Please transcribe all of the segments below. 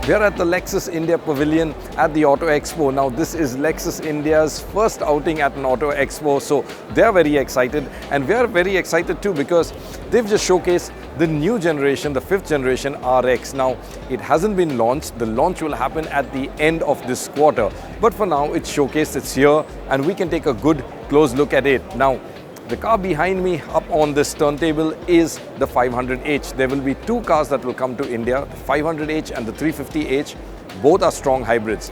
We are at the Lexus India Pavilion at the Auto Expo. Now this is Lexus India's first outing at an Auto Expo, so they are very excited, and we are very excited too because they've just showcased the new generation, the 5th generation RX. Now it hasn't been launched. The launch will happen at the end of this quarter, but for now it's showcased, it's here, and we can take a good close look at it. Now the car behind me up on this turntable is the 500h. There will be two cars that will come to India, the 500h and the 350h. Both are strong hybrids.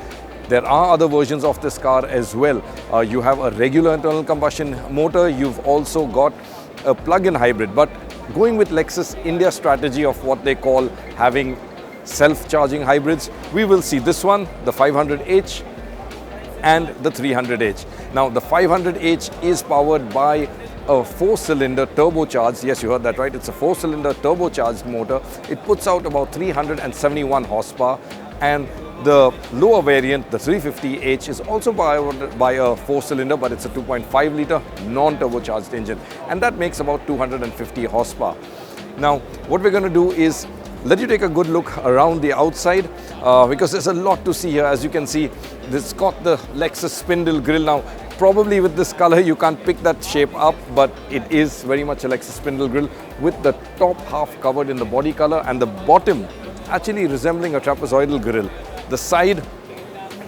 There are other versions of this car as well. You have a regular internal combustion motor. You've also got a plug-in hybrid. But going with Lexus India strategy of what they call having self-charging hybrids, we will see this one, the 500h and the 300h. Now the 500h is powered by a 4-cylinder turbocharged, yes, you heard that right, it's a 4-cylinder turbocharged motor. It puts out about 371 horsepower, and the lower variant, the 350h, is also powered by a 4-cylinder, but it's a 2.5 litre non-turbocharged engine, and that makes about 250 horsepower. Now what we're going to do is let you take a good look around the outside because there's a lot to see here. As you can see, this got the Lexus spindle grille. Now probably with this color you can't pick that shape up, but it is very much a Lexus spindle grille with the top half covered in the body color and the bottom actually resembling a trapezoidal grille. The side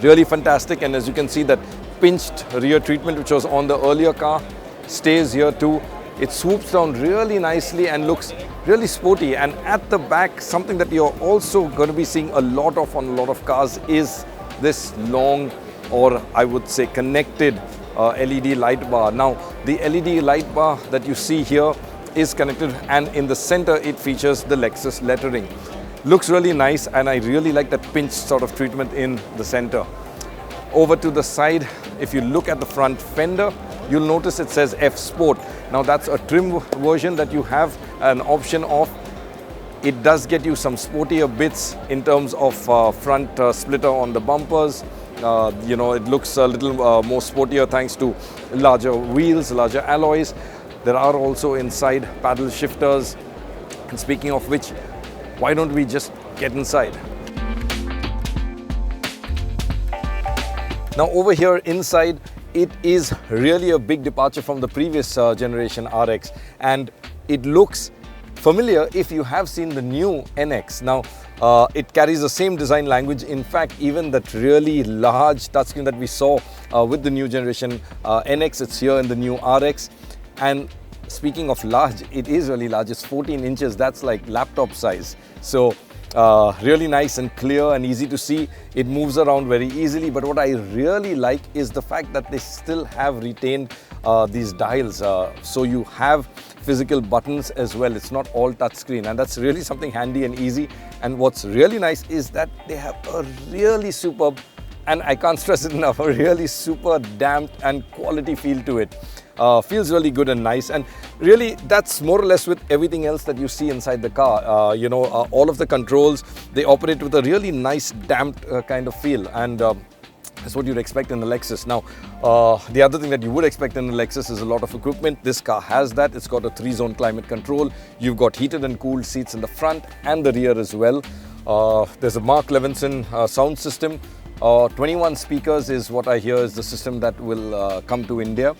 really fantastic, and as you can see, that pinched rear treatment which was on the earlier car stays here too. It swoops down really nicely and looks really sporty. And at the back, something that you're also going to be seeing a lot of on a lot of cars is this long, or I would say connected LED light bar. Now the LED light bar that you see here is connected, and in the center it features the Lexus lettering. Looks really nice, and I really like that pinched sort of treatment in the center. Over to the side, if you look at the front fender, you'll notice it says F Sport. Now that's a trim version that you have an option of. It does get you some sportier bits in terms of front splitter on the bumpers. You know, it looks a little more sportier thanks to larger wheels, larger alloys. There are also inside paddle shifters. And speaking of which, why don't we just get inside? Now over here inside, it is really a big departure from the previous generation RX, and it looks familiar if you have seen the new NX. Now it carries the same design language. In fact, even that really large touchscreen that we saw with the new generation NX, it's here in the new RX. And speaking of large, it is really large. It's 14 inches. That's like laptop size. So really nice and clear and easy to see. It moves around very easily, but what I really like is the fact that they still have retained these dials. So you have physical buttons as well. It's not all touchscreen, and that's really something handy and easy. And what's really nice is that they have a really superb, and I can't stress it enough, a really super damped and quality feel to it. Feels really good and nice, and really that's more or less with everything else that you see inside the car. You know, all of the controls, they operate with a really nice damped kind of feel, and that's what you'd expect in the Lexus. Now the other thing that you would expect in the Lexus is a lot of equipment. This car has that. It's got a 3-zone climate control. You've got heated and cooled seats in the front and the rear as well. There's a Mark Levinson sound system. 21 speakers is what I hear is the system that will come to India.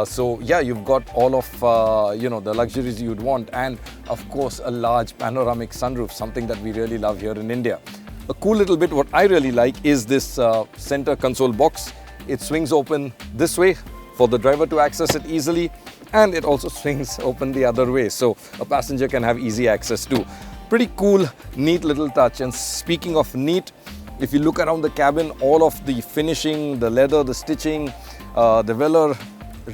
So yeah, you've got all of you know, the luxuries you'd want, and of course a large panoramic sunroof, something that we really love here in India. A cool little bit what I really like is this center console box. It swings open this way for the driver to access it easily, and it also swings open the other way, so a passenger can have easy access too. Pretty cool, neat little touch. And speaking of neat, if you look around the cabin, all of the finishing, the leather, the stitching, the velour,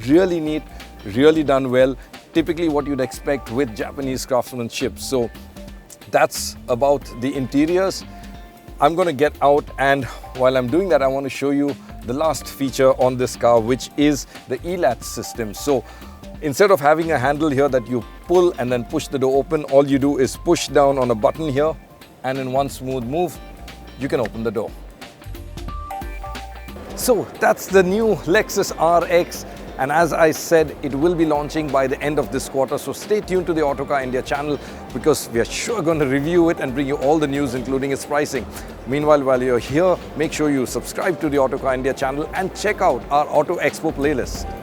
really neat, really done well. Typically what you'd expect with Japanese craftsmanship. So that's about the interiors. I'm going to get out, and while I'm doing that, I want to show you the last feature on this car, which is the E-Latch system. So instead of having a handle here that you pull and then push the door open, all you do is push down on a button here, and in one smooth move, you can open the door. So that's the new Lexus RX, And as I said, it will be launching by the end of this quarter. So stay tuned to the Autocar India channel because we are sure going to review it and bring you all the news, including its pricing. Meanwhile, while you're here, make sure you subscribe to the Autocar India channel and check out our Auto Expo playlist.